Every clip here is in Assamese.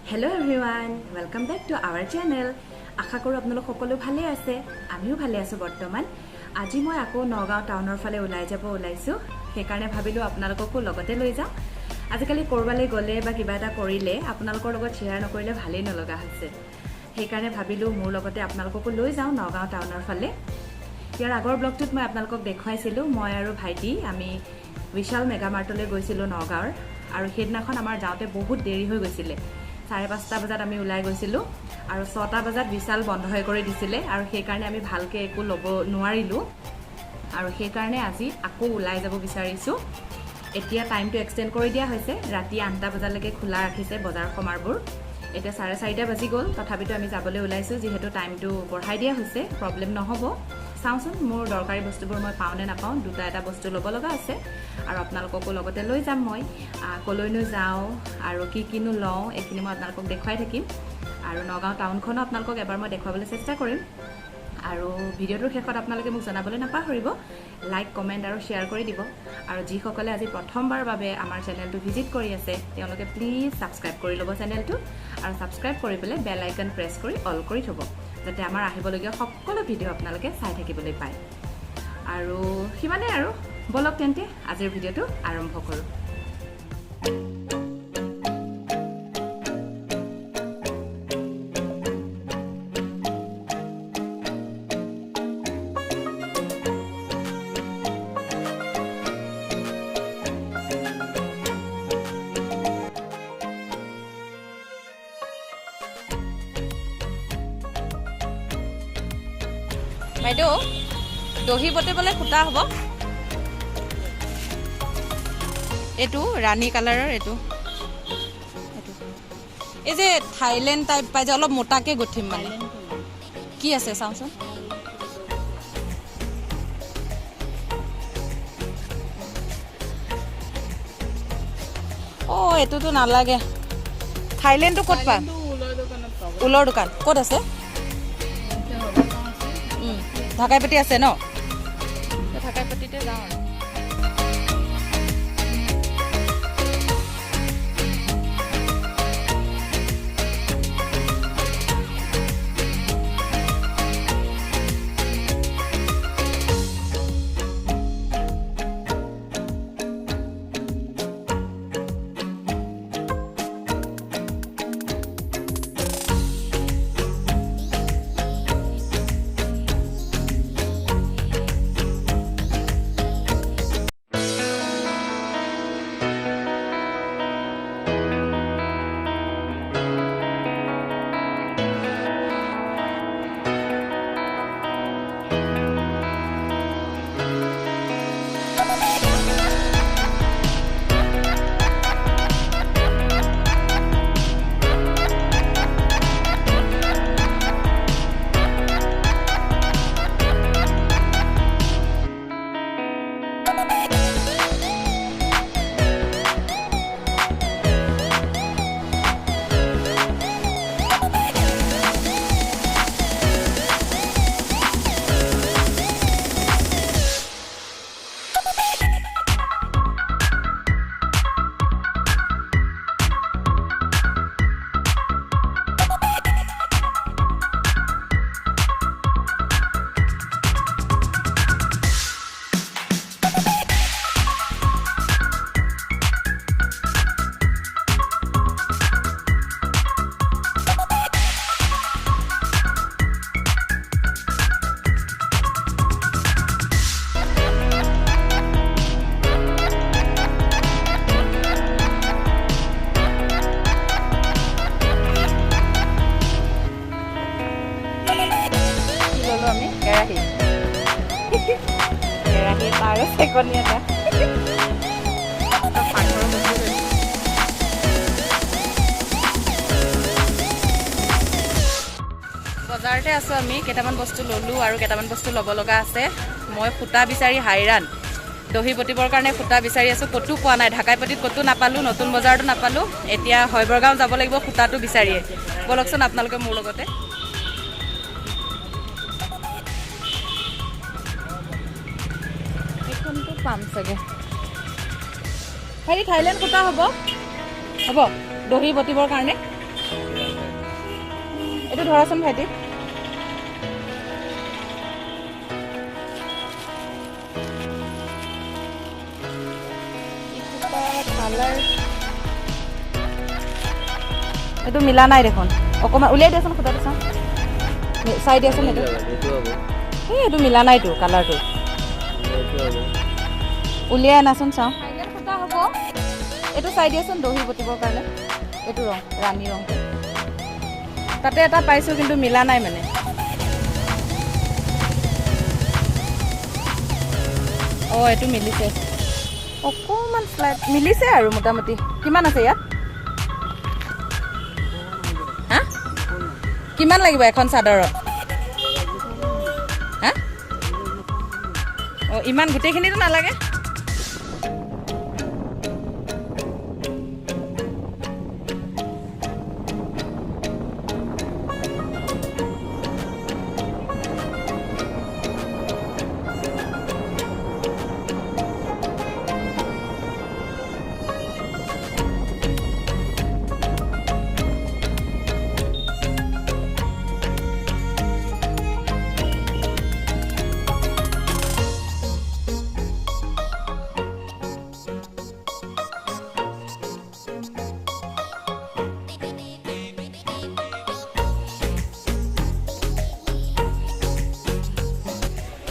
Hello everyone, welcome back to our channel. আশা কৰো আপোনালোক সকলো ভালে আছে আমিও ভালে আছো বৰ্তমান আজি মই আকৌ নগাঁও টাউনৰ ফালে ওলাইছো সেই কাৰণে ভাবিলো আপোনালোককো লগতে লৈ যাওঁ আজিকালি কৰবালে গলে বা কিবা এটা কৰিলে আপোনালোকৰ লগত শেয়াৰ নকৰিলে ভালেই নলগা হৈছে সেই কাৰণে ভাবিলো মোৰ লগতে আপোনালোককো লৈ যাওঁ নগাঁও টাউনৰ ফালে ইয়াৰ আগৰ ব্লগটোত মই আপোনালোকক দেখুৱাইছিলো মই আৰু ভাইটি আমি বিশাল মেগা মাৰ্টলৈ গৈছিলো নগাঁৱৰ আৰু সেইদিনাখন আমাৰ যাওঁতে বহুত দেৰি হৈ গৈছিলে 5:30 বজাত আমি ওলাই গৈছিলো আৰু 6টা বজাত বিশাল বন্ধ হৈ কৰি দিছিলে আৰু সেই কাৰণে আমি ভালকে একো লব নোৱাৰিলো আৰু সেই কাৰণে আজি আকৌ ওলাই যাব বিচাৰিছো এতিয়া টাইমটো এক্সটেন্ড কৰি দিয়া হৈছে ৰাতি 8টা বজালৈকে খোলা ৰাখিছে বজাৰ সমাৰবোৰ এটা 4:30 বাজি গল তথাপিতো আমি যাবলৈ ওলাইছো যেহেতু টাইমটো বঢ়াই দিয়া হৈছে প্ৰবলেম নহব চাওঁচোন মোৰ দৰকাৰী বস্তুবোৰ মই পাওনে নাপাওঁ দুটা এটা বস্তু লব লগা আছে আৰু আপোনালোককো লগতে লৈ যাম মই কলৈনো যাওঁ আৰু কি কিনো লওঁ এখিনি মই আপোনালোকক দেখুৱাই থাকিম আৰু নগাঁও টাউনখন আপোনালোকক এবাৰ মই দেখুৱাবলৈ চেষ্টা কৰিম আৰু ভিডিঅ'টোৰ শেষত আপোনালোকে মোক জনাবলৈ নাপাহৰিব লাইক কমেন্ট আৰু শেয়াৰ কৰি দিব আৰু যিসকলে আজি প্ৰথমবাৰ বাবে আমাৰ চেনেলটো ভিজিট কৰি আছে তেওঁলোকে প্লিজ সাবস্ক্ৰাইব কৰি ল'ব চেনেলটো আৰু সাবস্ক্ৰাইব কৰি পেলে বেল আইকন প্ৰেছ কৰি অল কৰি থব যাতে আমাৰ আহিবলগীয়া সকলো ভিডিঅ' আপোনালোকে চাই থাকিবলৈ পায় আৰু হিমানে আৰু বলক তেন্তে আজিৰ ভিডিঅ'টো আৰম্ভ কৰো বাইদেউ দহি বটিবলে খুটা হ'ব এটো ৰাণী কালাৰৰ এটো এই যে থাইল্যান্ড টাইপ পাই যে অলপ মোটাকে গঠিম মানে কি আছে চাওঁচোন ও এটোটো নালাগে থাইল্যান্ডটো ক'ত পাম উলৰ দোকান ক'ত আছে ঢাকাইপতি আছে ন ঢাকাইপতিতে যাওঁ বজাৰতে আছো আমি কেটামান বস্তু ললো আৰু কেটামান বস্তু লব লগা আছে মই খুটা বিচাৰি হাইৰান দহি বটিবৰ কাৰণে খুটা বিচাৰি আছো কতো পোৱা নাই ঢাকাইপতিত কতো নাপালো নতুন বজাৰটো নাপালো এতিয়া হৈবৰগাঁও যাব লাগিব খুটাটো বিচাৰিয়ে বলকচোন আপোনালোকে মোৰ লগতে এখনটো পাম চাগে হেৰি থাইল্যান্ড খুটা হ'ব দহি বটিবৰ কাৰণে এইটো ধৰাচোন ভাইটি এইটো মিলা নাই দেখোন অকণমান উলিয়াই দিয়াচোন সূতাটো চাওঁ চাই দিয়াচোন এইটো এইটো মিলা নাইতো কালাৰটো উলিয়াই আনাচোন চাওঁ সূতা হ'ব এইটো চাই দিয়াচোন দহি বটিবৰ কাৰণে এইটো ৰং ৰাণী ৰংটো তাতে এটা পাইছোঁ কিন্তু মিলা নাই মানে অঁ এইটো মিলিছে অকণমান শ্লাইড মিলিছে আৰু মোটামুটি কিমান আছে ইয়াত হা কিমান লাগিব এখন চাদৰত হা অঁ ইমান গোটেইখিনিতো নালাগে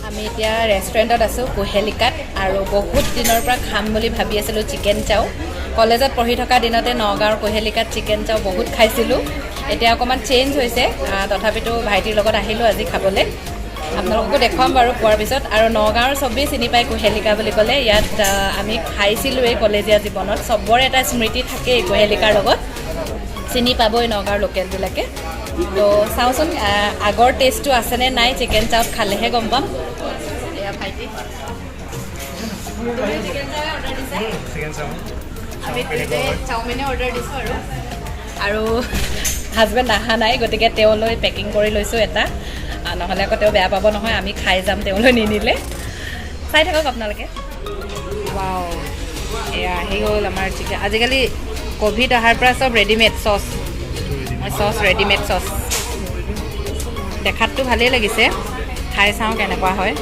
আমি এতিয়া ৰেষ্টুৰেণ্টত আছোঁ কুহেলিকাত আৰু বহুত দিনৰ পৰা খাম বুলি ভাবি আছিলোঁ চিকেন চাও কলেজত পঢ়ি থকা দিনতে নগাঁৱৰ কুহেলিকাত চিকেন চাও বহুত খাইছিলোঁ এতিয়া অকণমান চেঞ্জ হৈছে তথাপিতো ভাইটিৰ লগত আহিলোঁ আজি খাবলৈ আপোনালোককো দেখুৱাম বাৰু পোৱাৰ পিছত আৰু নগাঁৱৰ চবেই চিনি পায় কুহেলিকা বুলি ক'লে ইয়াত আমি খাইছিলোঁ এই কলেজীয়া জীৱনত চবৰে এটা স্মৃতি থাকেই কুহেলিকাৰ লগত চিনি পাবই নগাঁৱৰ লোকেলবিলাকে তো চাওঁচোন আগৰ টেষ্টটো আছেনে নাই চিকেন চাওত খালেহে গম পাম এয়া ভাইটি আমি চাওমিনে অৰ্ডাৰ দিছোঁ আৰু হাজবেণ্ড অহা নাই গতিকে তেওঁলৈ পেকিং কৰি লৈছোঁ এটা নহ'লে আকৌ তেওঁ বেয়া পাব নহয় আমি খাই যাম তেওঁলৈ নিনিলে চাই থাকক আপোনালোকে ৱাও এয়া আহি গ'ল আমাৰ চিকেন আজিকালি ক'ভিড অহাৰ পৰা চব ৰেডিমেড চচ ৰেডিমেড চচ দেখাততো ভালেই লাগিছে খাই চাওঁ কেনেকুৱা হয়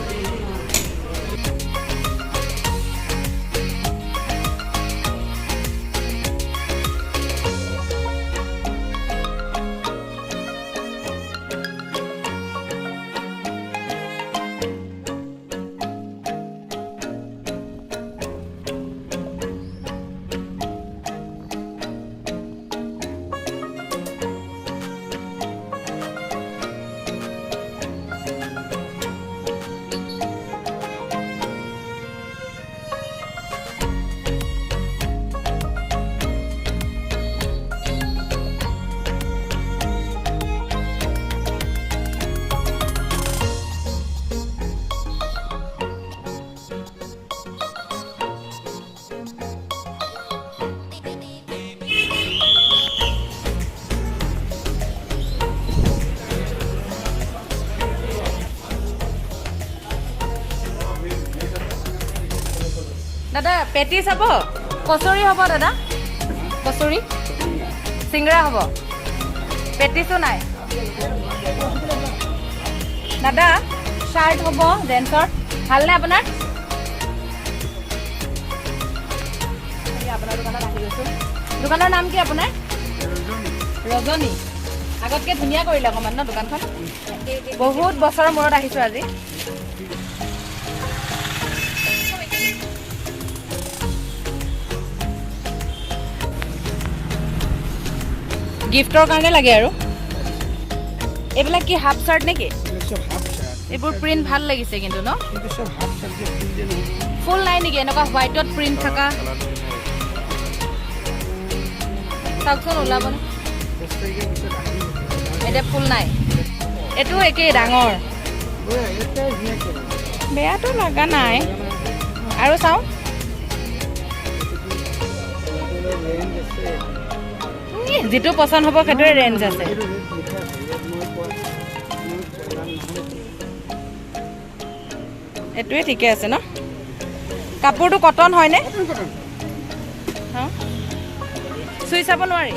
দাদা পেটিছ হ'ব কচুৰি হ'ব দাদা কচুৰি চিংৰা হ'ব পেটিছো নাই দাদা শাৰ্ট হ'ব জেন্সৰ ভালনে আপোনাৰ আপোনাৰ দোকানত আহি গৈছোঁ দোকানৰ নাম কি আপোনাৰ ৰজনী আগতকৈ ধুনীয়া কৰিলে অকণমান ন দোকানখন বহুত বছৰৰ মূৰত আহিছোঁ আজি গিফটৰ কাৰণে লাগে আৰু এইবিলাক কি হাফ চাৰ্ট নেকি এইবোৰ প্ৰিণ্ট ভাল লাগিছে কিন্তু ন ফুল নাই নেকি এনেকুৱা হোৱাইটত প্ৰিণ্ট থকা চাওকচোন ওলাবনে এতিয়া ফুল নাই এইটো একেই ডাঙৰ বেয়াটো লগা নাই আৰু চাওঁ যিটো পচন্দ হ'ব সেইটোৱে ৰেঞ্জ আছে এইটোৱে ঠিকে আছে ন কাপোৰটো কটন হয়নে চুই চাব নোৱাৰি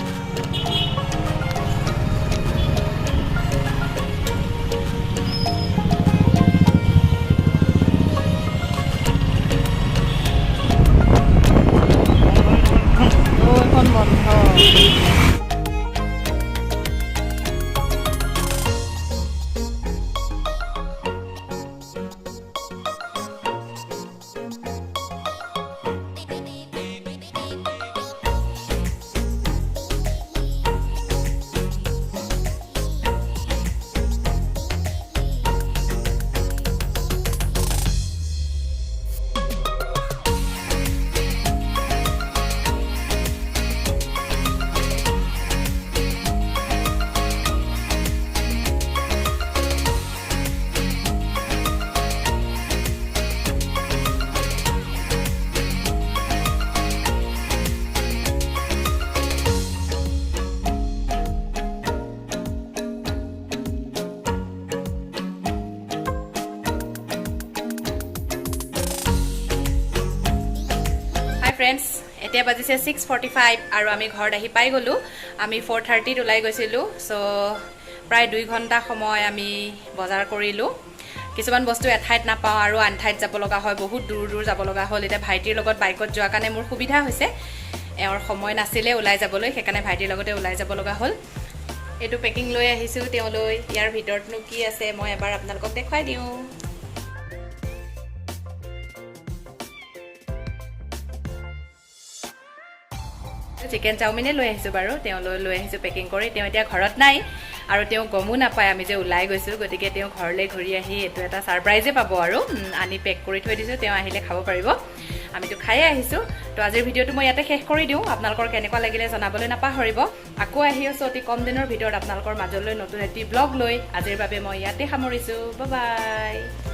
এতিয়া বাজিছে 6:45 আৰু আমি ঘৰত আহি পাই গ'লোঁ। আমি 4:30ত ওলাই গৈছিলোঁ। চ' প্ৰায় 2 ঘণ্টা সময় আমি বজাৰ কৰিলোঁ। কিছুমান বস্তু এঠাইত নাপাওঁ আৰু আন ঠাইত যাব লগা হয়, বহুত দূৰ দূৰ যাব লগা হ'ল। এতিয়া ভাইটিৰ লগত বাইকত যোৱাৰ কাৰণে মোৰ সুবিধা হৈছে, এওঁৰ সময় নাছিলে ওলাই যাবলৈ, সেইকাৰণে ভাইটিৰ লগতে ওলাই যাব লগা হ'ল। এইটো পেকিং লৈ আহিছোঁ তেওঁলৈ। ইয়াৰ ভিতৰতনো কি আছে মই এবাৰ আপোনালোকক দেখুৱাই দিওঁ। চিকেন চাওমিনে লৈ আহিছোঁ বাৰু, তেওঁলৈ লৈ আহিছোঁ পেকিং কৰি। তেওঁ এতিয়া ঘৰত নাই আৰু তেওঁ গমো নাপায় আমি যে ওলাই গৈছোঁ, গতিকে তেওঁ ঘৰলৈ ঘূৰি আহি এইটো এটা ছাৰপ্ৰাইজে পাব আৰু আনি পেক কৰি থৈ দিছোঁ, তেওঁ আহিলে খাব পাৰিব। আমিতো খায়ে আহিছোঁ। তো আজিৰ ভিডিঅ'টো মই ইয়াতে শেষ কৰি দিওঁ। আপোনালোকৰ কেনেকুৱা লাগিলে জনাবলৈ নাপাহৰিব। আকৌ আহি আছোঁ অতি কম দিনৰ ভিতৰত আপোনালোকৰ মাজলৈ নতুন এটি ব্লগ লৈ। আজিৰ বাবে মই ইয়াতে সামৰিছোঁ। Bye bye.